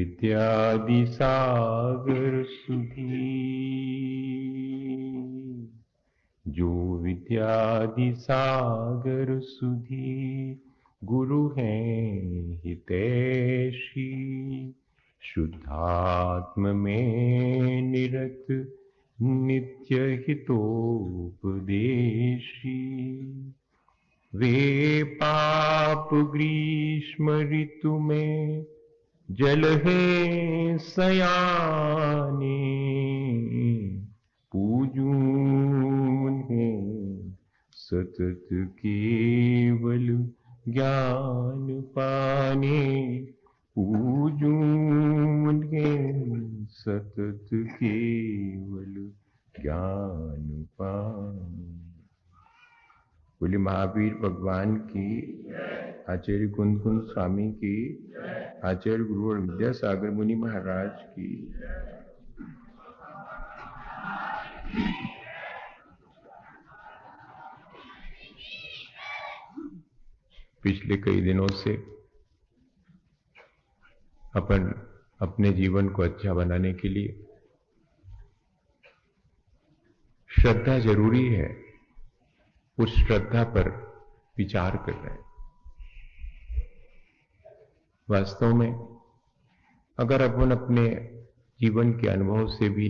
विद्यादि सागर सुधी, जो विद्यादि सागर सुधी, गुरु हैं हितैषी, शुद्धात्म में निरत नित्य हितोपदेशी। वे पाप ग्रीष्म ऋतु में जल है सयाने, पूजूं उन्हें सतत केवल ज्ञान पाने, पूजूं उन्हें सतत केवल ज्ञान पाने। बोले महावीर भगवान की, आचार्य कुंद कुंद स्वामी की, आचार्य गुरु और विद्यासागर मुनि महाराज की। पिछले कई दिनों से अपन अपने जीवन को अच्छा बनाने के लिए श्रद्धा जरूरी है, उस श्रद्धा पर विचार कर रहे हैं। वास्तव में अगर अपन अपने जीवन के अनुभव से भी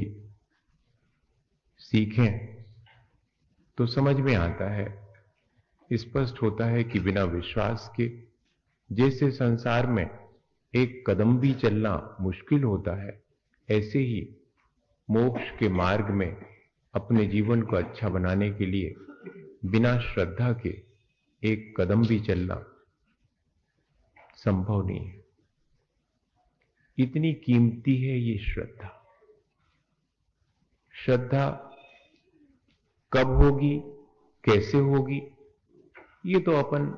सीखें तो समझ में आता है, स्पष्ट होता है कि बिना विश्वास के जैसे संसार में एक कदम भी चलना मुश्किल होता है, ऐसे ही मोक्ष के मार्ग में अपने जीवन को अच्छा बनाने के लिए बिना श्रद्धा के एक कदम भी चलना संभव नहीं है। इतनी कीमती है ये श्रद्धा। श्रद्धा कब होगी, कैसे होगी, ये तो अपन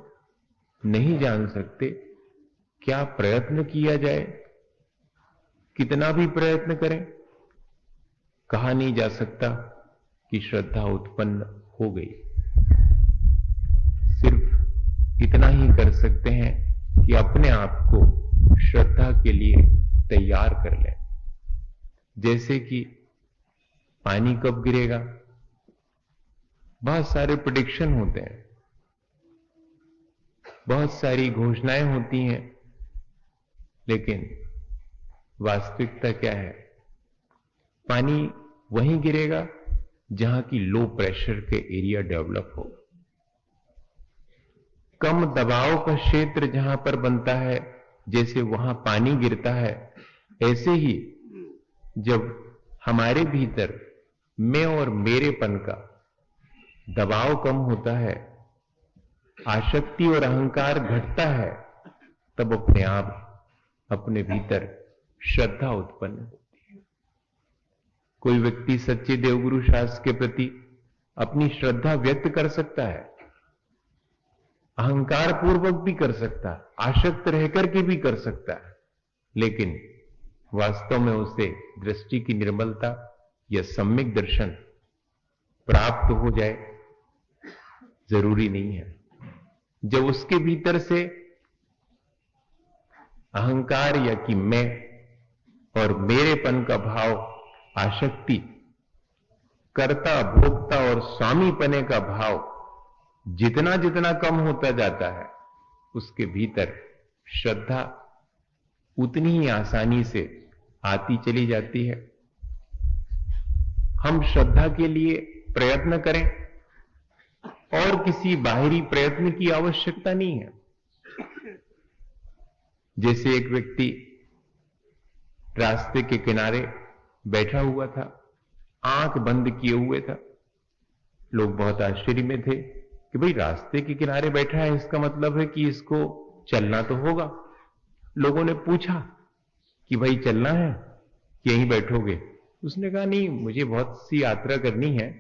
नहीं जान सकते। क्या प्रयत्न किया जाए, कितना भी प्रयत्न करें, कहा नहीं जा सकता कि श्रद्धा उत्पन्न हो गई। सिर्फ इतना ही कर सकते हैं कि अपने आप को श्रद्धा के लिए तैयार कर लें। जैसे कि पानी कब गिरेगा, बहुत सारे प्रेडिक्शन होते हैं, बहुत सारी घोषणाएं होती हैं, लेकिन वास्तविकता क्या है? पानी वहीं गिरेगा जहां की लो प्रेशर के एरिया डेवलप हो। कम दबाव का क्षेत्र जहां पर बनता है, जैसे वहां पानी गिरता है, ऐसे ही जब हमारे भीतर मैं और मेरेपन का दबाव कम होता है, आसक्ति और अहंकार घटता है, तब अपने आप अपने भीतर श्रद्धा उत्पन्न होती है। कोई व्यक्ति सच्चे देवगुरु शास्त्र के प्रति अपनी श्रद्धा व्यक्त कर सकता है, अहंकार पूर्वक भी कर सकता है, आसक्त रहकर के भी कर सकता है, लेकिन वास्तव में उसे दृष्टि की निर्मलता या सम्यक दर्शन प्राप्त हो जाए जरूरी नहीं है। जब उसके भीतर से अहंकार या कि मैं और मेरेपन का भाव, आसक्ति, कर्ता भोक्ता और स्वामीपने का भाव जितना जितना कम होता जाता है, उसके भीतर श्रद्धा उतनी ही आसानी से आती चली जाती है। हम श्रद्धा के लिए प्रयत्न करें और किसी बाहरी प्रयत्न की आवश्यकता नहीं है। जैसे एक व्यक्ति रास्ते के किनारे बैठा हुआ था, आंख बंद किए हुए था। लोग बहुत आश्चर्य में थे कि भाई रास्ते के किनारे बैठा है, इसका मतलब है कि इसको चलना तो होगा। लोगों ने पूछा कि भाई चलना है कि यहीं बैठोगे? उसने कहा नहीं, मुझे बहुत सी यात्रा करनी है।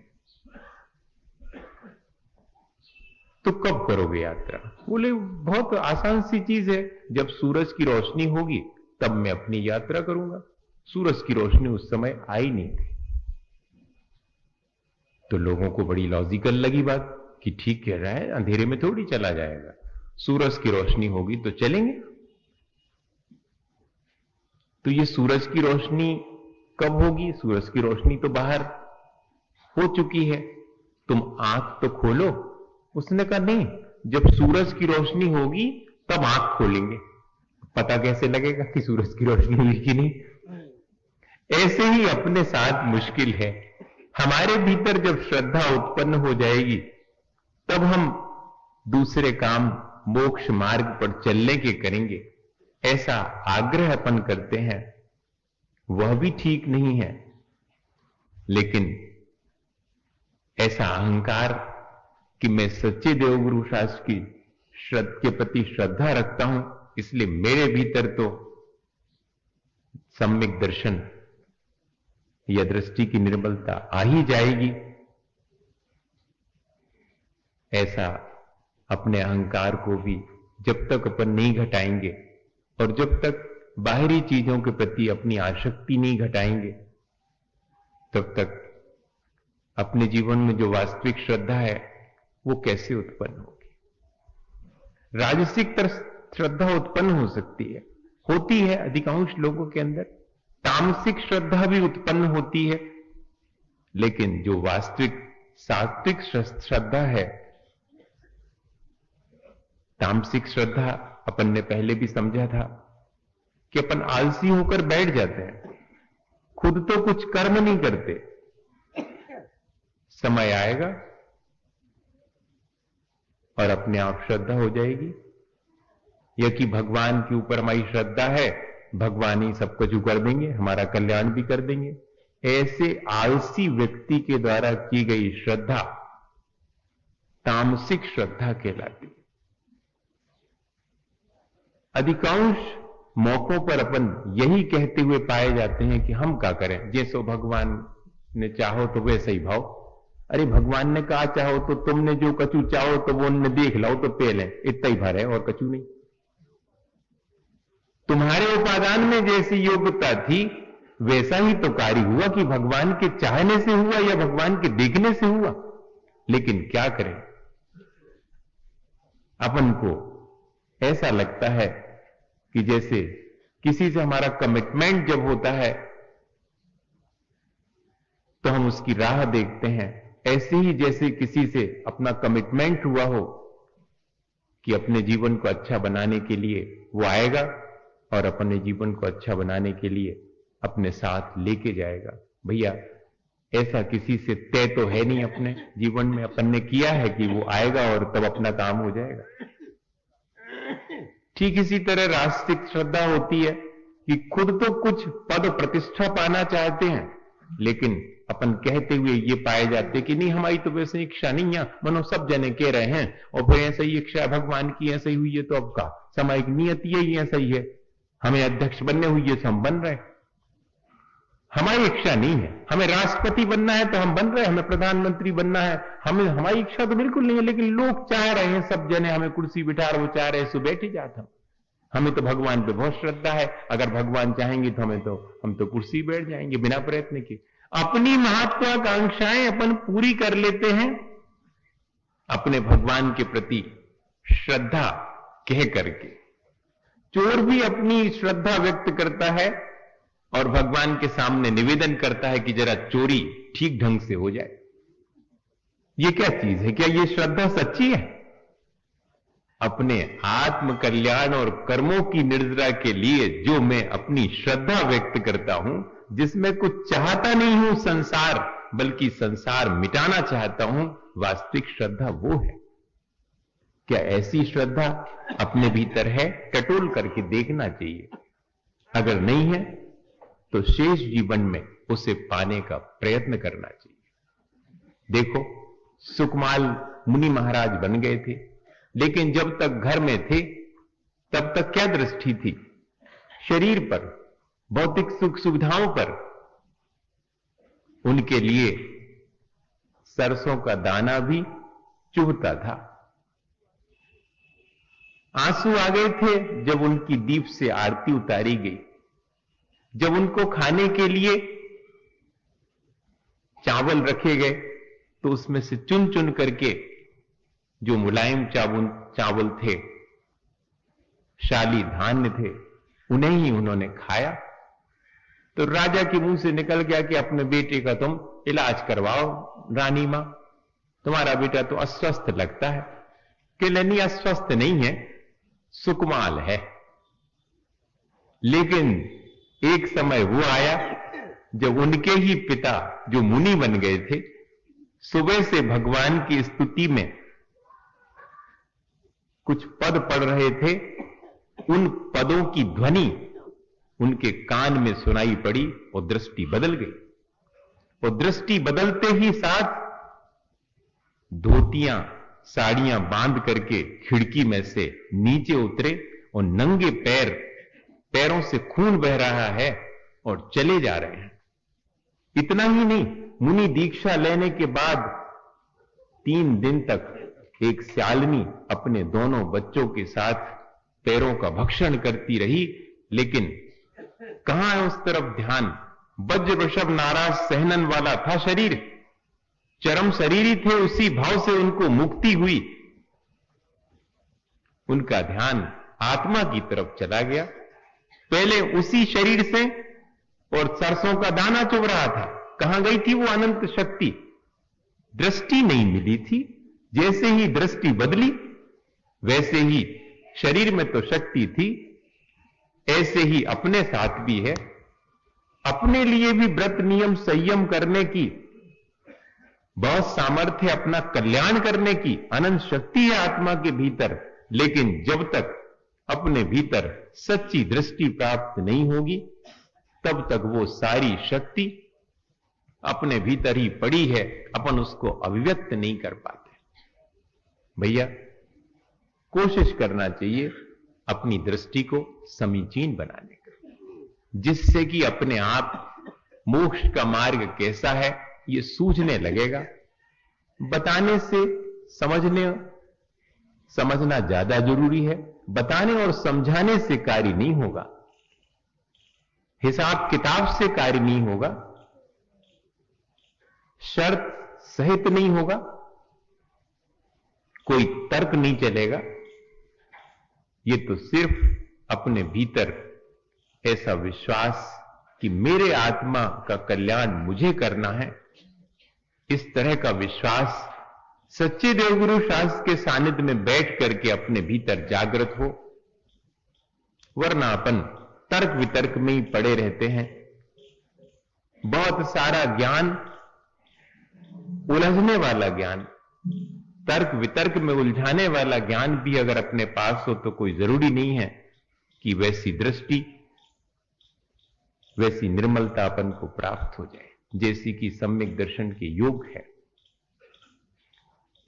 तो कब करोगे यात्रा? बोले बहुत आसान सी चीज है, जब सूरज की रोशनी होगी तब मैं अपनी यात्रा करूंगा। सूरज की रोशनी उस समय आई नहीं थी। तो लोगों को बड़ी लॉजिकल लगी बात कि ठीक कह रहा है, अंधेरे में थोड़ी चला जाएगा, सूरज की रोशनी होगी तो चलेंगे। तो ये सूरज की रोशनी कब होगी? सूरज की रोशनी तो बाहर हो चुकी है, तुम आंख तो खोलो। उसने कहा नहीं, जब सूरज की रोशनी होगी तब आंख खोलेंगे। पता कैसे लगेगा कि सूरज की रोशनी हुई कि नहीं? ऐसे ही अपने साथ मुश्किल है। हमारे भीतर जब श्रद्धा उत्पन्न हो जाएगी तब हम दूसरे काम मोक्ष मार्ग पर चलने के करेंगे। ऐसा आग्रह अपन करते हैं, वह भी ठीक नहीं है। लेकिन ऐसा अहंकार कि मैं सच्चे देवगुरु शास्त्री के प्रति श्रद्धा रखता हूं, इसलिए मेरे भीतर तो सम्यक दर्शन या दृष्टि की निर्मलता आ ही जाएगी। ऐसा अपने अहंकार को भी जब तक अपन नहीं घटाएंगे और जब तक बाहरी चीजों के प्रति अपनी आसक्ति नहीं घटाएंगे, तब तक अपने जीवन में जो वास्तविक श्रद्धा है वो कैसे उत्पन्न होगी? राजसिक श्रद्धा उत्पन्न हो सकती है, होती है अधिकांश लोगों के अंदर। तामसिक श्रद्धा भी उत्पन्न होती है, लेकिन जो वास्तविक सात्विक श्रद्धा है, तामसिक श्रद्धा अपन ने पहले भी समझा था कि अपन आलसी होकर बैठ जाते हैं, खुद तो कुछ कर्म नहीं करते। समय आएगा और अपने आप श्रद्धा हो जाएगी, या कि भगवान के ऊपर हमारी श्रद्धा है, भगवान ही सब कुछ कर देंगे, हमारा कल्याण भी कर देंगे। ऐसे आलसी व्यक्ति के द्वारा की गई श्रद्धा तामसिक श्रद्धा कहलाती। अधिकांश मौकों पर अपन यही कहते हुए पाए जाते हैं कि हम क्या करें, जैसो भगवान ने चाहो तो वैसे ही भाव। अरे भगवान ने कहा चाहो तो तुमने जो कचू चाहो तो वो उनने देख लाओ तो पे लें, इतना ही भर है और कचू नहीं। तुम्हारे उपादान में जैसी योग्यता थी वैसा ही तो कार्य हुआ, कि भगवान के चाहने से हुआ या भगवान के देखने से हुआ। लेकिन क्या करें, अपन को ऐसा लगता है कि जैसे किसी से हमारा कमिटमेंट जब होता है तो हम उसकी राह देखते हैं, ऐसे ही जैसे किसी से अपना कमिटमेंट हुआ हो कि अपने जीवन को अच्छा बनाने के लिए वो आएगा और अपने जीवन को अच्छा बनाने के लिए अपने साथ लेके जाएगा। भैया ऐसा किसी से तय तो है नहीं, अपने जीवन में अपन ने किया है कि वो आएगा और तब अपना काम हो जाएगा। ठीक इसी तरह राजसिक श्रद्धा होती है कि खुद तो कुछ पद प्रतिष्ठा पाना चाहते हैं, लेकिन अपन कहते हुए ये पाए जाते कि नहीं हमारी तो वैसे इच्छा नहीं है, मनो सब जने कह रहे हैं और फिर ऐसा ही इच्छा भगवान की ऐसा ही हुई है तो अब का सामायिक नियत यही ऐसा ही है, हमें अध्यक्ष बनने हुई है तो हम बन रहे। हमारी इच्छा नहीं है, हमें राष्ट्रपति बनना है तो हम बन रहे, हमें प्रधानमंत्री बनना है, हमें हमारी इच्छा तो बिल्कुल नहीं है, लेकिन लोग चाह रहे हैं, सब जने हमें कुर्सी बिठा रहे, वो चाह रहे हैं, सो बैठ ही जाता। हमें तो भगवान पे बहुत श्रद्धा है, अगर भगवान चाहेंगे तो हम तो कुर्सी बैठ जाएंगे बिना प्रयत्न के। अपनी महत्वाकांक्षाएं अपन पूरी कर लेते हैं अपने भगवान के प्रति श्रद्धा कह करके। चोर भी अपनी श्रद्धा व्यक्त करता है और भगवान के सामने निवेदन करता है कि जरा चोरी ठीक ढंग से हो जाए। ये क्या चीज है? क्या ये श्रद्धा सच्ची है? अपने आत्म कल्याण और कर्मों की निर्जरा के लिए जो मैं अपनी श्रद्धा व्यक्त करता हूं, जिसमें कुछ चाहता नहीं हूं संसार, बल्कि संसार मिटाना चाहता हूं, वास्तविक श्रद्धा वो है। क्या ऐसी श्रद्धा अपने भीतर है? टटोल करके देखना चाहिए। अगर नहीं है तो शेष जीवन में उसे पाने का प्रयत्न करना चाहिए। देखो, सुकमाल मुनि महाराज बन गए थे, लेकिन जब तक घर में थे तब तक क्या दृष्टि थी? शरीर पर, भौतिक सुख सुविधाओं पर। उनके लिए सरसों का दाना भी चुभता था। आंसू आ गए थे जब उनकी दीप से आरती उतारी गई, जब उनको खाने के लिए चावल रखे गए तो उसमें से चुन चुन करके जो मुलायम चावल थे, शाली धान्य थे, उन्हें ही उन्होंने खाया तो राजा के मुंह से निकल गया कि अपने बेटे का तुम इलाज करवाओ रानी मां, तुम्हारा बेटा तो अस्वस्थ लगता है। कि नहीं, अस्वस्थ नहीं है, सुकमाल है। लेकिन एक समय वो आया जब उनके ही पिता जो मुनि बन गए थे, सुबह से भगवान की स्तुति में कुछ पद पढ़ रहे थे। उन पदों की ध्वनि उनके कान में सुनाई पड़ी और दृष्टि बदल गई। और दृष्टि बदलते ही साथ धोतियां साड़ियां बांध करके खिड़की में से नीचे उतरे और नंगे पैरों से खून बह रहा है और चले जा रहे हैं। इतना ही नहीं, मुनि दीक्षा लेने के बाद 3 दिन तक एक श्यालिनी अपने दोनों बच्चों के साथ पैरों का भक्षण करती रही। लेकिन कहां है उस तरफ ध्यान? वज्र वृषभ नाराज सहनन वाला था शरीर, चरम शरीरी थे, उसी भाव से उनको मुक्ति हुई। उनका ध्यान आत्मा की तरफ चला गया। पहले उसी शरीर से और सरसों का दाना चुभ रहा था। कहां गई थी वो अनंत शक्ति? दृष्टि नहीं मिली थी। जैसे ही दृष्टि बदली वैसे ही शरीर में तो शक्ति थी, ऐसे ही अपने साथ भी है। अपने लिए भी व्रत नियम संयम करने की बहुत सामर्थ्य, अपना कल्याण करने की अनंत शक्ति है आत्मा के भीतर। लेकिन जब तक अपने भीतर सच्ची दृष्टि प्राप्त नहीं होगी, तब तक वो सारी शक्ति अपने भीतर ही पड़ी है, अपन उसको अभिव्यक्त नहीं कर पाते। भैया, कोशिश करना चाहिए अपनी दृष्टि को समीचीन बनाने का, जिससे कि अपने आप मोक्ष का मार्ग कैसा है ये सूझने लगेगा। बताने से समझना ज्यादा जरूरी है। बताने और समझाने से कार्य नहीं होगा, हिसाब किताब से कार्य नहीं होगा, शर्त सहित नहीं होगा, कोई तर्क नहीं चलेगा। ये तो सिर्फ अपने भीतर ऐसा विश्वास कि मेरे आत्मा का कल्याण मुझे करना है, इस तरह का विश्वास सच्चे देवगुरु शास्त्र के सानिध्य में बैठ करके अपने भीतर जागृत हो। वरना अपन तर्क वितर्क में ही पड़े रहते हैं। बहुत सारा ज्ञान, उलझने वाला ज्ञान, तर्क वितर्क में उलझाने वाला ज्ञान भी अगर अपने पास हो तो कोई जरूरी नहीं है कि वैसी दृष्टि, वैसी निर्मलता अपन को प्राप्त हो जाए जैसी कि सम्यक दर्शन के योग है।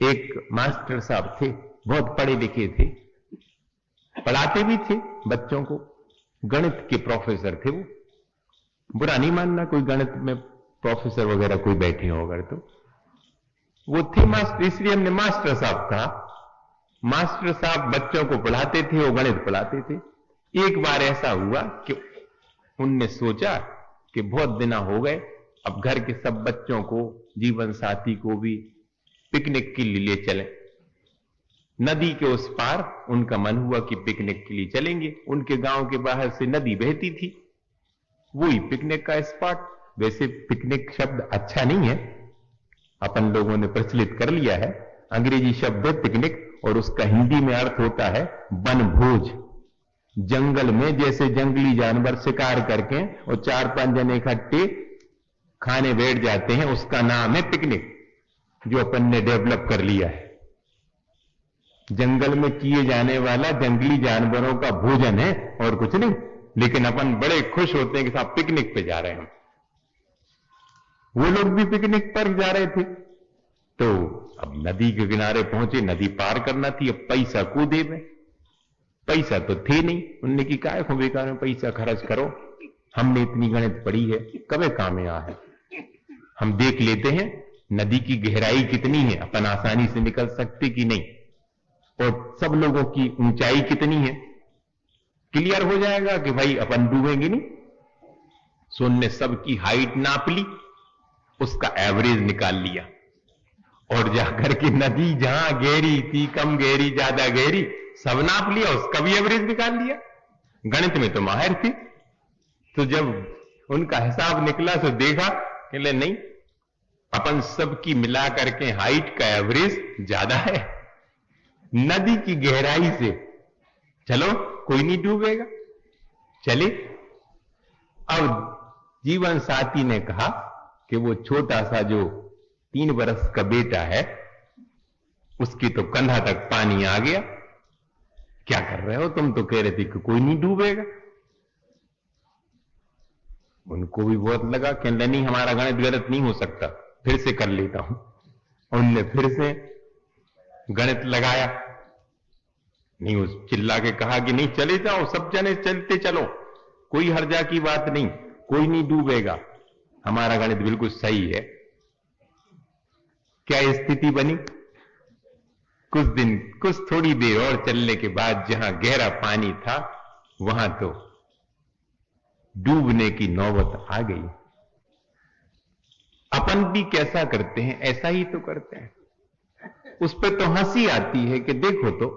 एक मास्टर साहब थे, बहुत पढ़े लिखे थे, पढ़ाते भी थे बच्चों को, गणित के प्रोफेसर थे वो। बुरा नहीं मानना कोई गणित में प्रोफेसर वगैरह कोई बैठे हो अगर, तो वो थे मास्टर, इसलिए हमने मास्टर साहब कहा। मास्टर साहब बच्चों को पढ़ाते थे, वो गणित पढ़ाते थे। एक बार ऐसा हुआ कि उनने सोचा कि बहुत दिन हो गए, अब घर के सब बच्चों को, जीवन साथी को भी पिकनिक के लिए ले चलें। नदी के उस पार उनका मन हुआ कि पिकनिक के लिए चलेंगे। उनके गांव के बाहर से नदी बहती थी, वही पिकनिक का स्पॉट। वैसे पिकनिक शब्द अच्छा नहीं है, अपन लोगों ने प्रचलित कर लिया है। अंग्रेजी शब्द है पिकनिक और उसका हिंदी में अर्थ होता है वनभोज। जंगल में जैसे जंगली जानवर शिकार करके और 4-5 जने इकट्ठे खाने बैठ जाते हैं, उसका नाम है पिकनिक, जो अपन ने डेवलप कर लिया है। जंगल में किए जाने वाला जंगली जानवरों का भोजन है और कुछ नहीं। लेकिन अपन बड़े खुश होते हैं कि साहब पिकनिक पे जा रहे हैं। वो लोग भी पिकनिक पर जा रहे थे, तो अब नदी के किनारे पहुंचे, नदी पार करना थी। अब पैसा को दे में, पैसा तो थे नहीं। उनने की काय को बेकार में पैसा खर्च करो, हमने इतनी गणित पढ़ी है, कबे काम में आ है। हम देख लेते हैं नदी की गहराई कितनी है, अपन आसानी से निकल सकते कि नहीं, और सब लोगों की ऊंचाई कितनी है, क्लियर हो जाएगा कि भाई अपन डूबेंगे नहीं। सो उनने सबकी हाइट नाप ली, उसका एवरेज निकाल लिया और जाकर के नदी जहां गहरी थी, कम गहरी, ज्यादा गहरी, सब नाप लिया, उसका भी एवरेज निकाल लिया। गणित में तो माहिर थे। तो जब उनका हिसाब निकला तो देखा कि ले नहीं, अपन सबकी मिला करके हाइट का एवरेज ज्यादा है नदी की गहराई से। चलो कोई नहीं डूबेगा, चले। अब जीवन साथी ने कहा कि वो छोटा सा जो 3 बरस का बेटा है उसकी तो कंधा तक पानी आ गया। क्या कर रहे हो तुम, तो कह रहे थे कि कोई नहीं डूबेगा। उनको भी बहुत लगा कि नहीं, हमारा गणित गलत नहीं हो सकता, फिर से कर लेता हूं। उनने फिर से गणित लगाया, नहीं उस चिल्ला के कहा कि नहीं चले जाओ, सब जने चलते चलो, कोई हर्जा की बात नहीं, कोई नहीं डूबेगा, हमारा गणित बिल्कुल सही है। क्या स्थिति बनी? कुछ थोड़ी देर और चलने के बाद जहां गहरा पानी था वहां तो डूबने की नौबत आ गई। अपन भी कैसा करते हैं, ऐसा ही तो करते हैं। उस पर तो हंसी आती है कि देखो तो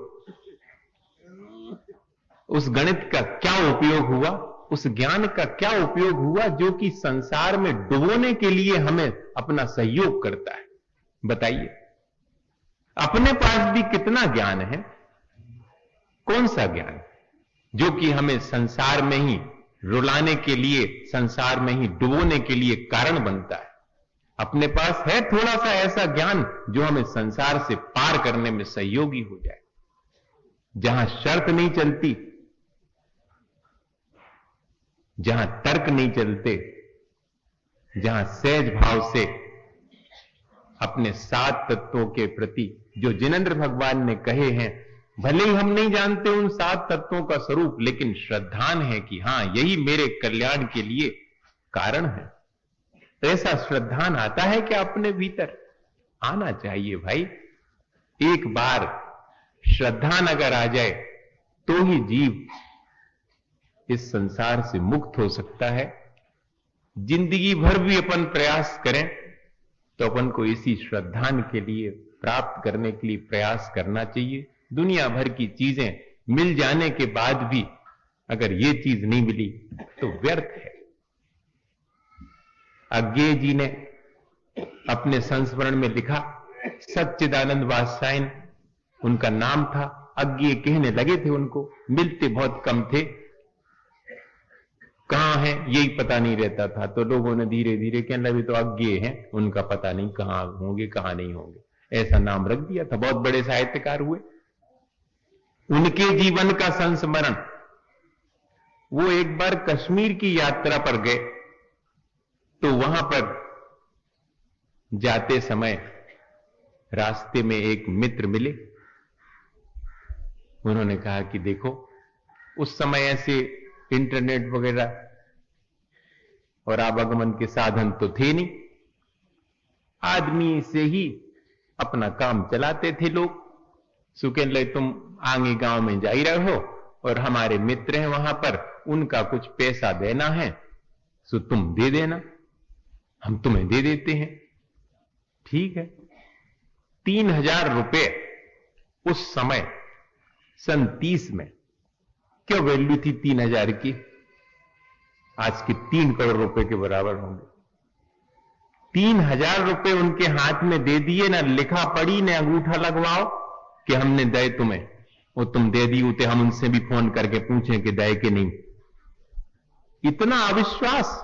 उस गणित का क्या उपयोग हुआ, उस ज्ञान का क्या उपयोग हुआ जो कि संसार में डुबोने के लिए हमें अपना सहयोग करता है। बताइए, अपने पास भी कितना ज्ञान है, कौन सा ज्ञान जो कि हमें संसार में ही रुलाने के लिए, संसार में ही डुबोने के लिए कारण बनता है। अपने पास है थोड़ा सा ऐसा ज्ञान जो हमें संसार से पार करने में सहयोगी हो जाए, जहां शर्त नहीं चलती, जहां तर्क नहीं चलते, जहां सहज भाव से अपने 7 तत्वों के प्रति जो जिनेंद्र भगवान ने कहे हैं, भले ही हम नहीं जानते उन 7 तत्वों का स्वरूप, लेकिन श्रद्धान है कि हां यही मेरे कल्याण के लिए कारण है। तो ऐसा श्रद्धान आता है कि अपने भीतर आना चाहिए भाई। एक बार श्रद्धान अगर आ जाए तो ही जीव इस संसार से मुक्त हो सकता है। जिंदगी भर भी अपन प्रयास करें तो अपन को इसी श्रद्धान के लिए प्राप्त करने के लिए प्रयास करना चाहिए। दुनिया भर की चीजें मिल जाने के बाद भी अगर ये चीज नहीं मिली तो व्यर्थ है। अज्ञेय जी ने अपने संस्मरण में लिखा, सच्चिदानंद वात्सायन उनका नाम था। अज्ञेय कहने लगे थे उनको, मिलते बहुत कम थे, कहां है यही पता नहीं रहता था। तो लोगों ने धीरे धीरे कहने लगे तो अज्ञेय हैं, उनका पता नहीं कहां होंगे कहां नहीं होंगे, ऐसा नाम रख दिया था। बहुत बड़े साहित्यकार हुए। उनके जीवन का संस्मरण, वो एक बार कश्मीर की यात्रा पर गए तो वहां पर जाते समय रास्ते में एक मित्र मिले। उन्होंने कहा कि देखो, उस समय ऐसे इंटरनेट वगैरह और आवागमन के साधन तो थे नहीं, आदमी से ही अपना काम चलाते थे लोग। सुकेन ले तुम आगे गांव में जा ही रहे हो और हमारे मित्र हैं वहां पर, उनका कुछ पैसा देना है, सो तुम दे देना, हम तुम्हें दे देते हैं। ठीक है। 3000 रुपए उस समय सन 30 में क्या वैल्यू थी 3000 की, आज के 3 करोड़ रुपए के बराबर होंगे। 3000 रुपए उनके हाथ में दे दिए, ना लिखा पढ़ी ने अंगूठा लगवाओ कि हमने दे तुम्हें, वो तुम दे दी उते हम उनसे भी फोन करके पूछें कि दे कि नहीं। इतना अविश्वास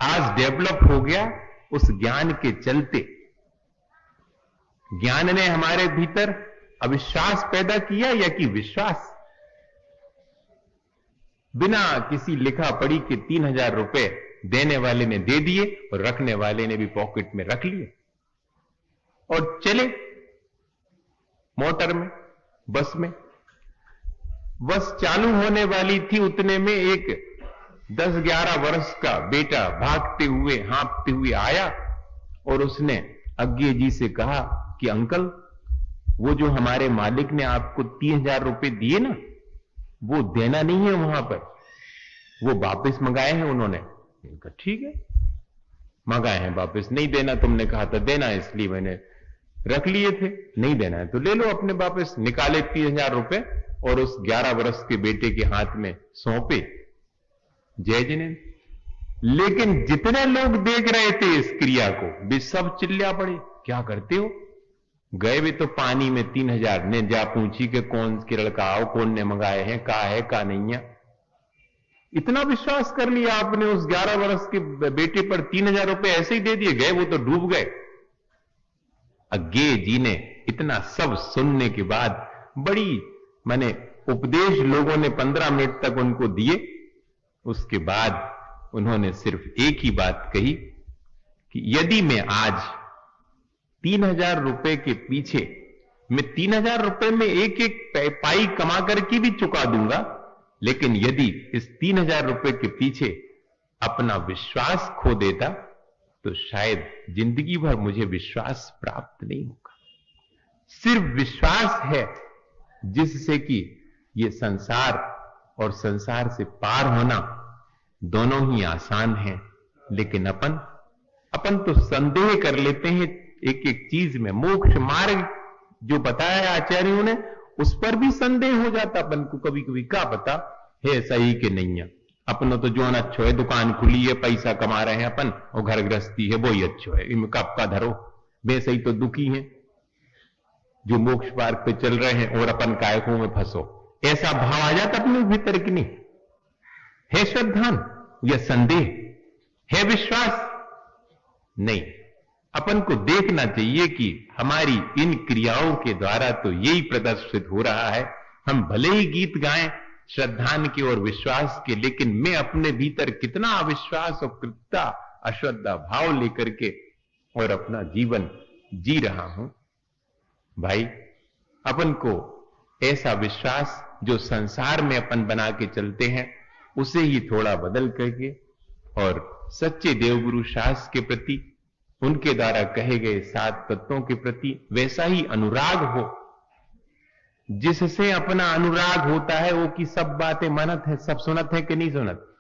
आज डेवलप हो गया उस ज्ञान के चलते। ज्ञान ने हमारे भीतर अविश्वास पैदा किया या कि विश्वास? बिना किसी लिखा पढ़ी के 3000 रुपए देने वाले ने दे दिए और रखने वाले ने भी पॉकेट में रख लिए और चले मोटर में, बस में। बस चालू होने वाली थी, उतने में एक 10-11 वर्ष का बेटा भागते हुए हाँफते हुए आया और उसने अज्ञेय जी से कहा कि अंकल, वो जो हमारे मालिक ने आपको 3000 रुपए दिए ना, वो देना नहीं है वहां पर, वो वापस मंगाए हैं उन्होंने। कहा ठीक है, मंगाए हैं वापस, नहीं देना तुमने कहा था देना, इसलिए मैंने रख लिए थे, नहीं देना है तो ले लो अपने वापस। निकाले 3000 रुपए और उस 11 वर्ष के बेटे के हाथ में सौंपे। जय जिनेंद्र, लेकिन जितने लोग देख रहे थे इस क्रिया को वे सब चिल्ला पड़े, क्या करते हो? गए भी तो पानी में 3000 ने जा पूछी कि कौन के लड़का आओ, कौन ने मंगाए हैं, का है का नहीं है। इतना विश्वास कर लिया आपने उस 11 वर्ष के बेटे पर, 3000 रुपए ऐसे ही दे दिए, गए वो तो डूब गए। अज्ञे जी ने इतना सब सुनने के बाद बड़ी माने उपदेश लोगों ने 15 मिनट तक उनको दिए। उसके बाद उन्होंने सिर्फ एक ही बात कही कि यदि मैं आज 3000 रुपए के पीछे, मैं 3000 रुपए में एक एक पाई कमा करके भी चुका दूंगा, लेकिन यदि इस 3000 रुपए के पीछे अपना विश्वास खो देता तो शायद जिंदगी भर मुझे विश्वास प्राप्त नहीं होगा। सिर्फ विश्वास है जिससे कि ये संसार और संसार से पार होना दोनों ही आसान है। लेकिन अपन तो संदेह कर लेते हैं एक एक चीज में। मोक्ष मार्ग जो बताया आचार्यों ने उस पर भी संदेह हो जाता अपन को कभी कभी, क्या पता है सही कि नहीं है। अपनों तो जो अच्छो है, दुकान खुली है, पैसा कमा रहे हैं अपन, और घर गृहस्थी है वो ही अच्छो है, इनमें कब का धरो, वे सही तो दुखी हैं जो मोक्ष मार्ग पे चल रहे हैं और अपन कायकों में फंसो। ऐसा भाव आ जाता अपने भीतर की नहीं है। श्रद्धान या संदेह है, विश्वास नहीं। अपन को देखना चाहिए कि हमारी इन क्रियाओं के द्वारा तो यही प्रदर्शित हो रहा है। हम भले ही गीत गाएं श्रद्धान के और विश्वास के, लेकिन मैं अपने भीतर कितना अविश्वास और कृतज्ञता अश्रद्धा भाव लेकर के और अपना जीवन जी रहा हूं। भाई, अपन को ऐसा विश्वास जो संसार में अपन बना के चलते हैं उसे ही थोड़ा बदल करके और सच्चे देवगुरु शास्त्र के प्रति, उनके द्वारा कहे गए 7 तत्वों के प्रति वैसा ही अनुराग हो जिससे अपना अनुराग होता है वो की सब बातें मानत है, सब सुनत है कि नहीं सुनत?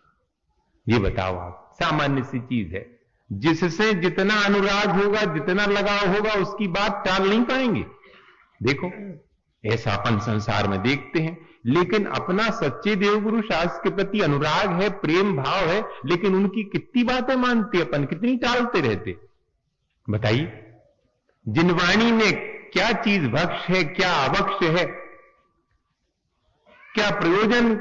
ये बताओ आप। सामान्य सी चीज है, जिससे जितना अनुराग होगा, जितना लगाव होगा, उसकी बात टाल नहीं पाएंगे। देखो ऐसा अपन संसार में देखते हैं, लेकिन अपना सच्चे देवगुरु शास्त्र के प्रति अनुराग है, प्रेम भाव है, लेकिन उनकी कितनी बातें मानते अपन, कितनी टालते रहते। बताइए, जिनवाणी में क्या चीज भक्ष है, क्या अभक्ष है, क्या प्रयोजन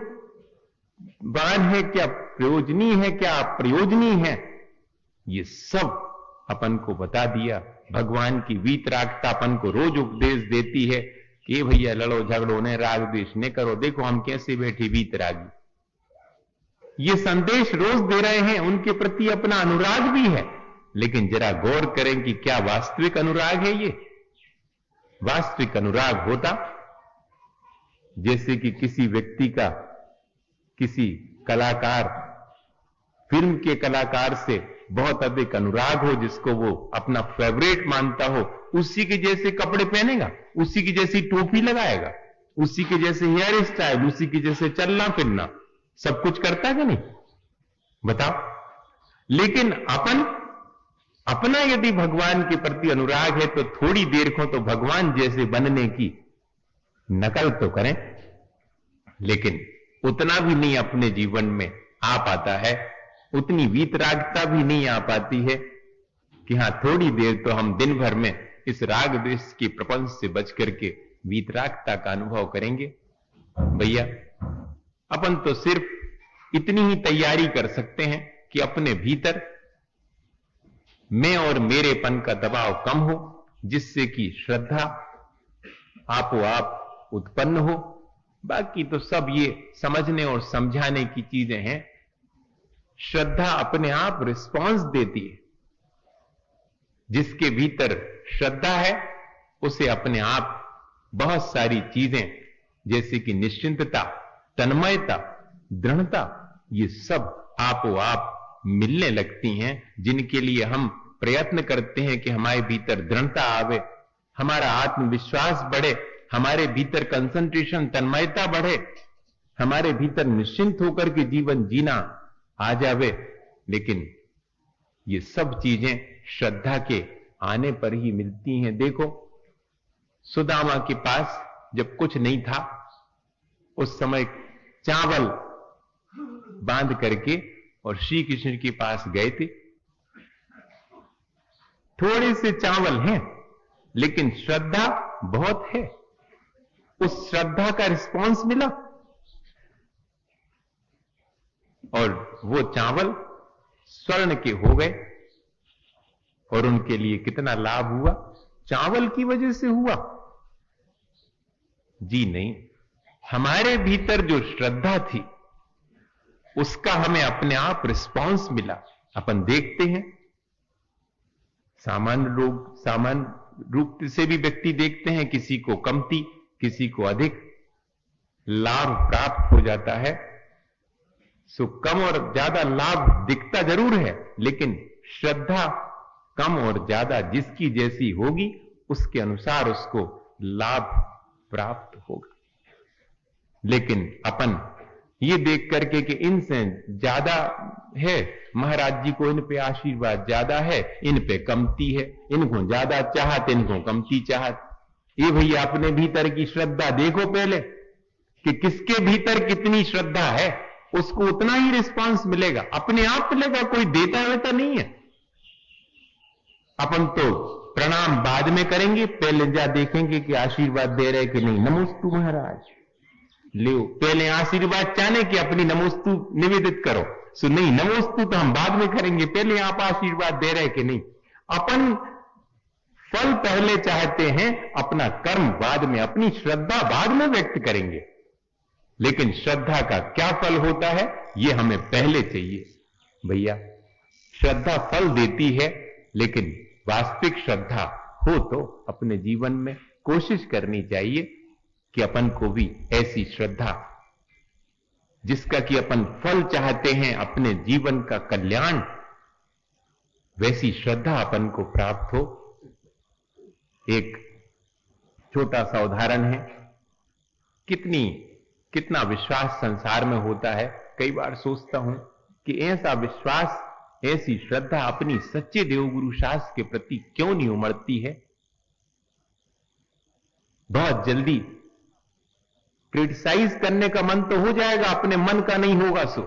वान है, क्या प्रयोजनी है, क्या अप्रयोजनी है, ये सब अपन को बता दिया। भगवान की वीतरागता अपन को रोज उपदेश देती है कि भैया लड़ो झगड़ो ने, राग द्वेष ने करो, देखो हम कैसे बैठे वीतरागी। ये संदेश रोज दे रहे हैं, उनके प्रति अपना अनुराग भी है, लेकिन जरा गौर करें कि क्या वास्तविक अनुराग है ये? वास्तविक अनुराग होता जैसे कि किसी व्यक्ति का, किसी कलाकार, फिल्म के कलाकार से बहुत अधिक अनुराग हो, जिसको वो अपना फेवरेट मानता हो, उसी के जैसे कपड़े पहनेगा, उसी की जैसी टोपी लगाएगा, उसी के जैसे हेयर स्टाइल, उसी के जैसे चलना फिरना, सब कुछ करता है कि नहीं? बताओ। लेकिन अपना यदि भगवान के प्रति अनुराग है तो थोड़ी देर को तो भगवान जैसे बनने की नकल तो करें, लेकिन उतना भी नहीं अपने जीवन में आ पाता है, उतनी वीतरागता भी नहीं आ पाती है कि हां थोड़ी देर तो हम दिन भर में इस राग द्वेष के प्रपंच से बच करके वीतरागता का अनुभव करेंगे। भैया, अपन तो सिर्फ इतनी ही तैयारी कर सकते हैं कि अपने भीतर मैं और मेरेपन का दबाव कम हो, जिससे कि श्रद्धा आपो आप उत्पन्न हो। बाकी तो सब ये समझने और समझाने की चीजें हैं। श्रद्धा अपने आप रिस्पॉन्स देती है। जिसके भीतर श्रद्धा है उसे अपने आप बहुत सारी चीजें जैसे कि निश्चिंतता, तन्मयता, दृढ़ता, ये सब आपो आप मिलने लगती हैं, जिनके लिए हम प्रयत्न करते हैं कि हमारे भीतर दृढ़ता आवे, हमारा आत्मविश्वास बढ़े, हमारे भीतर कंसंट्रेशन, तन्मयता बढ़े, हमारे भीतर निश्चिंत होकर के जीवन जीना आ जावे। लेकिन ये सब चीजें श्रद्धा के आने पर ही मिलती हैं। देखो, सुदामा के पास जब कुछ नहीं था, उस समय चावल बांध करके और श्री कृष्ण के पास गए थे। थोड़े से चावल हैं, लेकिन श्रद्धा बहुत है। उस श्रद्धा का रिस्पांस मिला और वो चावल स्वर्ण के हो गए। और उनके लिए कितना लाभ हुआ? चावल की वजह से हुआ? जी नहीं, हमारे भीतर जो श्रद्धा थी उसका हमें अपने आप रिस्पांस मिला। अपन देखते हैं, सामान्य लोग सामान्य रूप से भी व्यक्ति देखते हैं, किसी को कमती, किसी को अधिक लाभ प्राप्त हो जाता है। सो कम और ज्यादा लाभ दिखता जरूर है, लेकिन श्रद्धा कम और ज्यादा जिसकी जैसी होगी उसके अनुसार उसको लाभ प्राप्त होगा। लेकिन अपन ये देख करके कि इनसे ज्यादा है, महाराज जी को इन पे आशीर्वाद ज्यादा है, इन पे कमती है, इनको ज्यादा चाहत, इनको कमती चाहत। ये भैया अपने भीतर की श्रद्धा देखो पहले कि किसके भीतर कितनी श्रद्धा है, उसको उतना ही रिस्पांस मिलेगा, अपने आप मिलेगा। कोई देता वेता नहीं है। अपन तो प्रणाम बाद में करेंगे, पहले जा देखेंगे कि आशीर्वाद दे रहे कि नहीं। नमोस्तु महाराज, लो पहले आशीर्वाद चाहने कि अपनी नमोस्तु निवेदित करो। सो नहीं, नमोस्तु तो हम बाद में करेंगे, पहले आप आशीर्वाद दे रहे कि नहीं। अपन फल पहले चाहते हैं, अपना कर्म बाद में, अपनी श्रद्धा बाद में व्यक्त करेंगे। लेकिन श्रद्धा का क्या फल होता है ये हमें पहले चाहिए। भैया श्रद्धा फल देती है, लेकिन वास्तविक श्रद्धा हो तो अपने जीवन में कोशिश करनी चाहिए कि अपन को भी ऐसी श्रद्धा, जिसका कि अपन फल चाहते हैं अपने जीवन का कल्याण, वैसी श्रद्धा अपन को प्राप्त हो। एक छोटा सा उदाहरण है, कितना विश्वास संसार में होता है। कई बार सोचता हूं कि ऐसा विश्वास, ऐसी श्रद्धा अपनी सच्चे देवगुरु शास्त्र के प्रति क्यों नहीं उमड़ती है। बहुत जल्दी क्रिटिसाइज करने का मन तो हो जाएगा, अपने मन का नहीं होगा। सो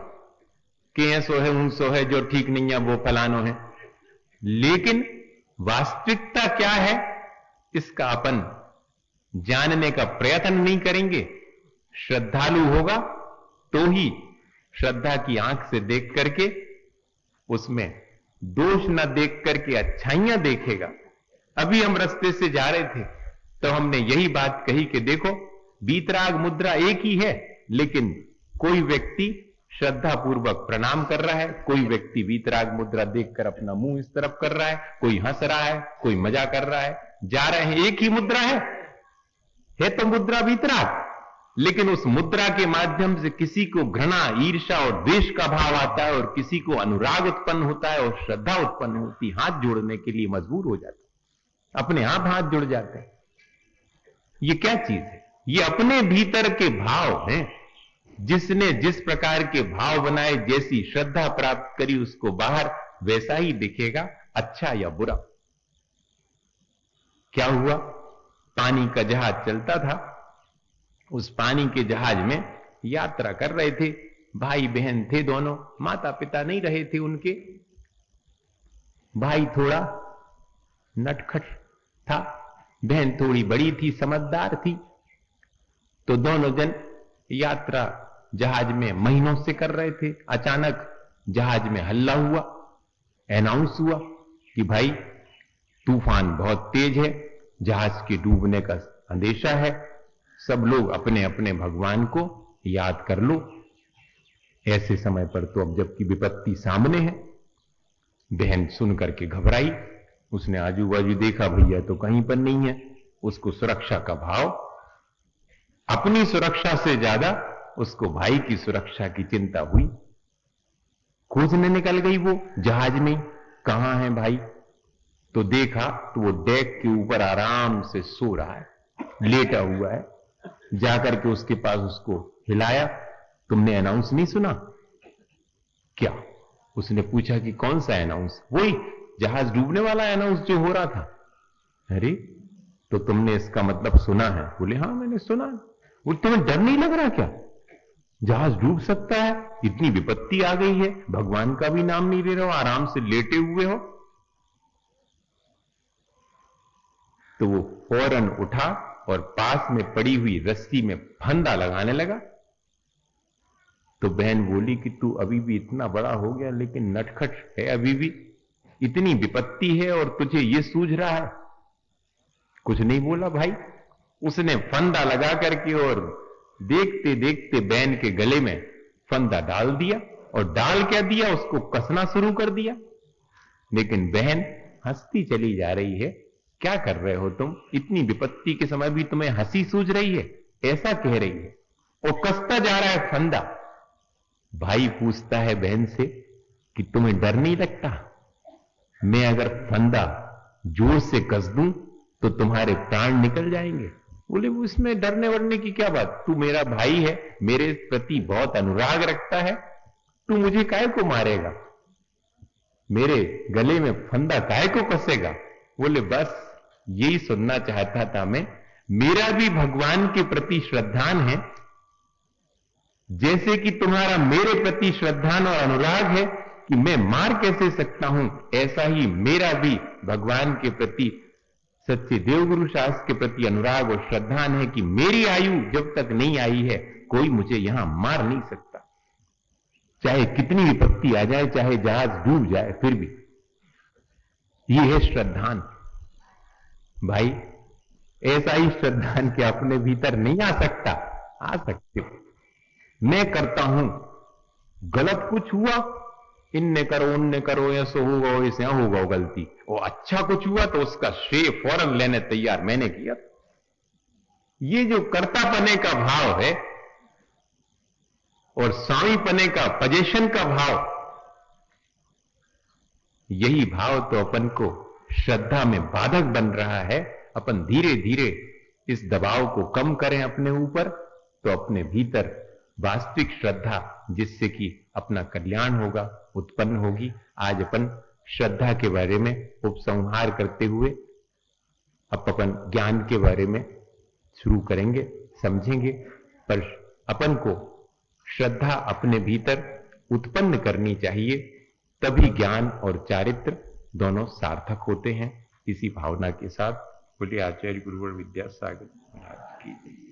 कि ऐसो है, उनसो है, जो ठीक नहीं है वो फलानो है। लेकिन वास्तविकता क्या है इसका अपन जानने का प्रयत्न नहीं करेंगे। श्रद्धालु होगा तो ही श्रद्धा की आंख से देख करके उसमें दोष न देख करके अच्छाइयां देखेगा। अभी हम रास्ते से जा रहे थे तो हमने यही बात कही कि देखो, वीतराग मुद्रा एक ही है, लेकिन कोई व्यक्ति श्रद्धा पूर्वक प्रणाम कर रहा है, कोई व्यक्ति वीतराग मुद्रा देखकर अपना मुंह इस तरफ कर रहा है, कोई हंस रहा है, कोई मजा कर रहा है। जा रहे हैं, एक ही मुद्रा है तो मुद्रा वीतराग, लेकिन उस मुद्रा के माध्यम से किसी को घृणा, ईर्ष्या और द्वेष का भाव आता है, और किसी को अनुराग उत्पन्न होता है और श्रद्धा उत्पन्न होती, हाथ जोड़ने के लिए मजबूर हो जाता है, अपने आप हाथ जुड़ जाते हैं। ये क्या चीज है? ये अपने भीतर के भाव हैं। जिसने जिस प्रकार के भाव बनाए, जैसी श्रद्धा प्राप्त करी, उसको बाहर वैसा ही दिखेगा, अच्छा या बुरा। क्या हुआ? पानी का जहाज चलता था, उस पानी के जहाज में यात्रा कर रहे थे, भाई बहन थे दोनों, माता पिता नहीं रहे थे उनके। भाई थोड़ा नटखट था, बहन थोड़ी बड़ी थी, समझदार थी। तो दोनों जन यात्रा जहाज में महीनों से कर रहे थे। अचानक जहाज में हल्ला हुआ, अनाउंस हुआ कि भाई तूफान बहुत तेज है, जहाज के डूबने का अंदेशा है, सब लोग अपने अपने भगवान को याद कर लो। ऐसे समय पर तो अब जबकि विपत्ति सामने है। बहन सुन करके घबराई, उसने आजू बाजू देखा, भैया तो कहीं पर नहीं है। उसको सुरक्षा का भाव, अपनी सुरक्षा से ज्यादा उसको भाई की सुरक्षा की चिंता हुई। खोजने निकल गई वो जहाज में, कहां है भाई? तो देखा तो वो डेक के ऊपर आराम से सो रहा है, लेटा हुआ है। जाकर के उसके पास उसको हिलाया, तुमने अनाउंस नहीं सुना क्या? उसने पूछा कि कौन सा अनाउंस? वही जहाज डूबने वाला अनाउंस जो हो रहा था। अरे तो तुमने इसका मतलब सुना है? बोले हाँ मैंने सुना। वो तुम्हें डर नहीं लग रहा क्या? जहाज डूब सकता है, इतनी विपत्ति आ गई है, भगवान का भी नाम नहीं ले रहे हो, आराम से लेटे हुए हो। तो वो फौरन उठा और पास में पड़ी हुई रस्सी में फंदा लगाने लगा। तो बहन बोली कि तू अभी भी इतना बड़ा हो गया लेकिन नटखट है, अभी भी इतनी विपत्ति है और तुझे ये सूझ रहा है। कुछ नहीं बोला भाई, उसने फंदा लगा करके और देखते देखते बहन के गले में फंदा डाल दिया, और डाल क्या दिया, उसको कसना शुरू कर दिया। लेकिन बहन हंसती चली जा रही है। क्या कर रहे हो तुम, इतनी विपत्ति के समय भी तुम्हें हंसी सूझ रही है, ऐसा कह रही है। और कसता जा रहा है फंदा। भाई पूछता है बहन से कि तुम्हें डर नहीं लगता, मैं अगर फंदा जोर से कस दूं तो तुम्हारे प्राण निकल जाएंगे। बोले वो इसमें डरने वरने की क्या बात, तू मेरा भाई है, मेरे प्रति बहुत अनुराग रखता है, तू मुझे काहे को मारेगा, मेरे गले में फंदा काहे को कसेगा। बोले बस यही सुनना चाहता था मैं, मेरा भी भगवान के प्रति श्रद्धान है, जैसे कि तुम्हारा मेरे प्रति श्रद्धान और अनुराग है कि मैं मार कैसे सकता हूं, ऐसा ही मेरा भी भगवान के प्रति, सच्चे देवगुरु शास्त्र के प्रति अनुराग और श्रद्धान है कि मेरी आयु जब तक नहीं आई है कोई मुझे यहां मार नहीं सकता, चाहे कितनी विपत्ति आ जाए, चाहे जहाज डूब जाए, फिर भी। ये है श्रद्धान। भाई ऐसा ही श्रद्धान के अपने भीतर नहीं आ सकता, आ सकते हो। मैं करता हूं, गलत कुछ हुआ, इनने करो उनने करो, ऐसा होगा ऐसे होगा गलती, और अच्छा कुछ हुआ तो उसका श्रेय फौरन लेने तैयार, मैंने किया। ये जो कर्तापने का भाव है और स्वामीपने का, पजेशन का भाव, यही भाव तो अपन को श्रद्धा में बाधक बन रहा है। अपन धीरे धीरे इस दबाव को कम करें अपने ऊपर, तो अपने भीतर वास्तविक श्रद्धा, जिससे कि अपना कल्याण होगा, उत्पन्न होगी। आज अपन श्रद्धा के बारे में उपसंहार करते हुए अब अपन ज्ञान के बारे में शुरू करेंगे, समझेंगे। पर अपन को श्रद्धा अपने भीतर उत्पन्न करनी चाहिए, तभी ज्ञान और चारित्र दोनों सार्थक होते हैं। इसी भावना के साथ बोलिए आचार्य गुरुवर विद्यासागर महाराज की।